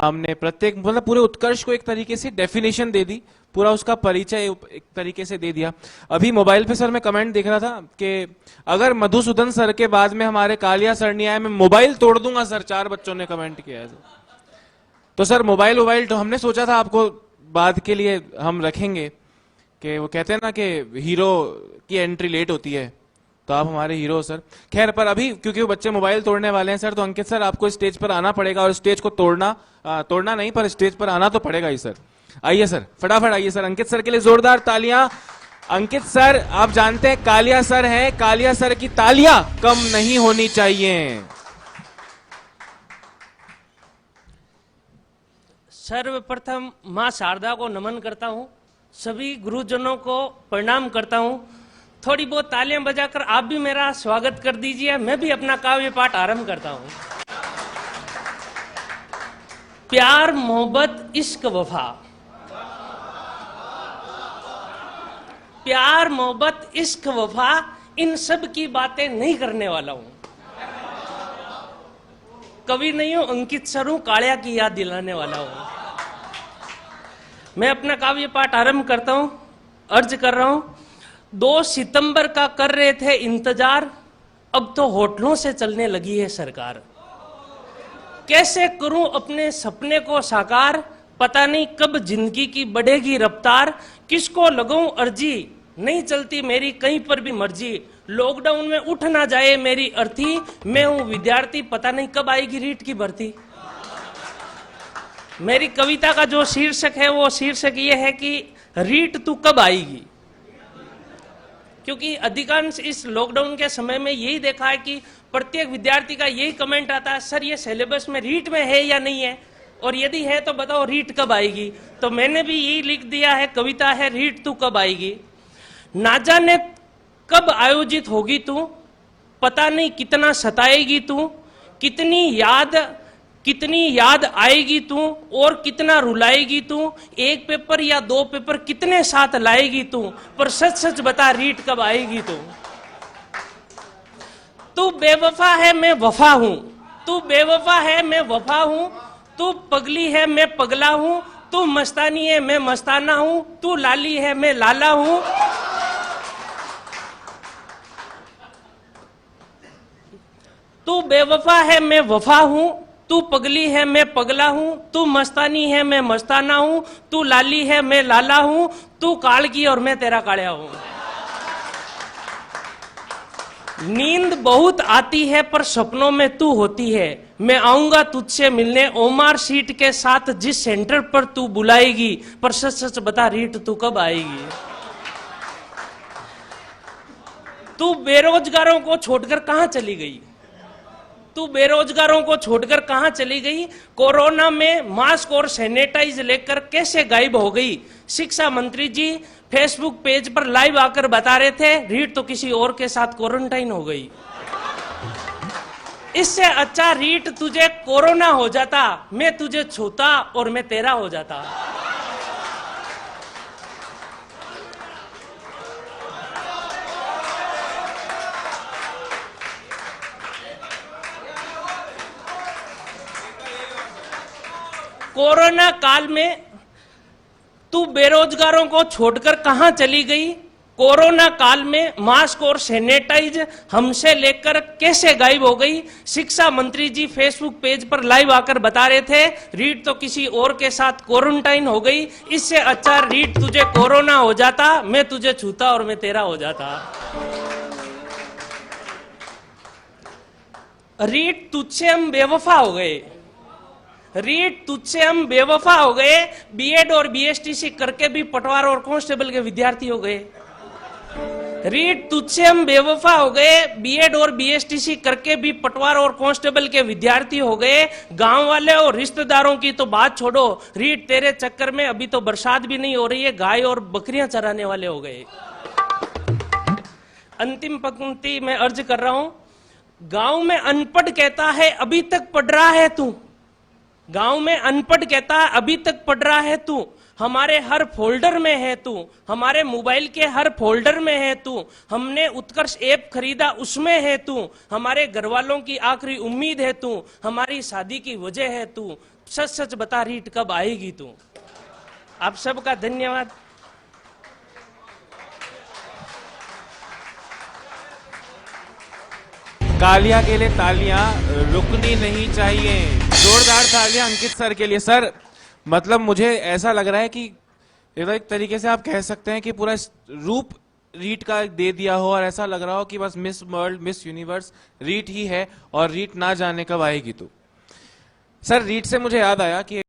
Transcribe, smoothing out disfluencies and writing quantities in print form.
हमने प्रत्येक मतलब पूरे उत्कर्ष को एक तरीके से डेफिनेशन दे दी, पूरा उसका परिचय एक तरीके से दे दिया। अभी मोबाइल पे सर मैं कमेंट देख रहा था कि अगर मधुसूदन सर के बाद में हमारे कालिया सर नहीं आए मैं मोबाइल तोड़ दूंगा सर, 4 बच्चों ने कमेंट किया है। तो सर मोबाइल तो हमने सोचा था आपको बाद के लिए हम रखेंगे, कि वो कहते हैं ना कि हीरो की एंट्री लेट होती है, तो आप हमारे हीरो सर। खैर, पर अभी क्योंकि वो बच्चे मोबाइल तोड़ने वाले हैं सर, तो अंकित सर आपको स्टेज पर आना पड़ेगा, और स्टेज को तोड़ना नहीं पर स्टेज पर आना तो पड़ेगा ही सर। आइए सर, फटाफट आइए सर। अंकित सर के लिए जोरदार तालियां। अंकित सर, आप जानते हैं कालिया सर है, कालिया सर की तालियां कम नहीं होनी चाहिए। सर्वप्रथम मां शारदा को नमन करता हूं, सभी गुरुजनों को प्रणाम करता हूं। थोड़ी बहुत तालियां बजाकर आप भी मेरा स्वागत कर दीजिए। मैं भी अपना काव्य पाठ आरंभ करता हूं। प्यार मोहब्बत इश्क वफा, प्यार मोहब्बत इश्क वफा, इन सब की बातें नहीं करने वाला हूं। कवि नहीं हूं, अंकित सर हूं, कालिया की याद दिलाने वाला हूं। मैं अपना काव्य पाठ आरंभ करता हूं। अर्ज कर रहा हूं। 2 सितंबर का कर रहे थे इंतजार, अब तो होटलों से चलने लगी है सरकार। कैसे करूं अपने सपने को साकार, पता नहीं कब जिंदगी की बढ़ेगी रफ्तार। किसको लगाऊं अर्जी, नहीं चलती मेरी कहीं पर भी मर्जी। लॉकडाउन में उठ ना जाए मेरी अर्थी, मैं हूं विद्यार्थी, पता नहीं कब आएगी रीट की भर्ती। मेरी कविता का जो शीर्षक है वो शीर्षक ये है कि रीट तू कब आएगी। क्योंकि अधिकांश इस लॉकडाउन के समय में यही देखा है कि प्रत्येक विद्यार्थी का यही कमेंट आता है, सर ये सिलेबस में रीट में है या नहीं है, और यदि है तो बताओ रीट कब आएगी। तो मैंने भी यही लिख दिया है, कविता है रीट तू कब आएगी। ना जाने कब आयोजित होगी तू, पता नहीं कितना सताएगी तू, कितनी याद आएगी तू, और कितना रुलाएगी तू। एक पेपर या 2 पेपर कितने साथ लाएगी तू, पर सच सच बता रीट कब आएगी तू। तू बेवफा है मैं वफा हूं, तू बेवफा है मैं वफा हूं, तू पगली है मैं पगला हूं, तू मस्तानी है मैं मस्ताना हूं, तू लाली है मैं लाला हूं। तू बेवफा है मैं वफा हूं, तू पगली है मैं पगला हूं, तू मस्तानी है मैं मस्ताना हूं, तू लाली है मैं लाला हूं, तू कालकी और मैं तेरा कालिया हूं। नींद बहुत आती है पर सपनों में तू होती है, मैं आऊंगा तुझसे मिलने ओमार सीट के साथ जिस सेंटर पर तू बुलाएगी, पर सच सच बता रीट तू कब आएगी। तू बेरोजगारों को छोड़कर कहां चली गई, तू बेरोजगारों को छोड़कर कहां चली गई। कोरोना में मास्क और सैनिटाइज लेकर कैसे गायब हो गई। शिक्षा मंत्री जी फेसबुक पेज पर लाइव आकर बता रहे थे, रीट तो किसी और के साथ क्वारंटाइन हो गई। इससे अच्छा रीट तुझे कोरोना हो जाता, मैं तुझे छूता और मैं तेरा हो जाता। कोरोना काल में तू बेरोजगारों को छोड़कर कहां चली गई। कोरोना काल में मास्क और सैनिटाइज हमसे लेकर कैसे गायब हो गई। शिक्षा मंत्री जी फेसबुक पेज पर लाइव आकर बता रहे थे, रीट तो किसी और के साथ क्वारंटाइन हो गई। इससे अच्छा रीट तुझे कोरोना हो जाता, मैं तुझे छूता और मैं तेरा हो जाता। रीट तुझसे हम बेवफा हो गए, रीट तुझसे हम बेवफा हो गए। बीएड और बीएसटीसी करके भी पटवार और कांस्टेबल के विद्यार्थी हो गए। रीट तुझसे हम बेवफा हो गए, बीएड और बीएसटीसी करके भी पटवार और कांस्टेबल के विद्यार्थी हो गए। गांव वाले और रिश्तेदारों की तो बात छोड़ो, रीट तेरे चक्कर में अभी तो बरसात भी नहीं हो रही है, गाय और बकरियां चराने वाले हो गए। अंतिम पंक्ति में अर्ज कर रहा हूं। गांव में अनपढ़ कहता है अभी तक पढ़ रहा है तू, गांव में अनपढ़ कहता है अभी तक पढ़ रहा है तू, हमारे हर फोल्डर में है तू, हमारे मोबाइल के हर फोल्डर में है तू, हमने उत्कर्ष ऐप खरीदा उसमें है तू, हमारे घर वालों की आखिरी उम्मीद है तू, हमारी शादी की वजह है तू, सच सच बता रीट कब आएगी तू। आप सबका धन्यवाद। कालिया के लिए तालियां रुकनी नहीं चाहिए। जोरदार तालियां अंकित सर के लिए। सर मतलब मुझे ऐसा लग रहा है कि एक तरीके से आप कह सकते हैं कि पूरा रूप रीट का दे दिया हो और ऐसा लग रहा हो कि बस मिस वर्ल्ड मिस यूनिवर्स रीट ही है और रीट ना जाने कब आएगी तो। सर रीट से मुझे याद आया कि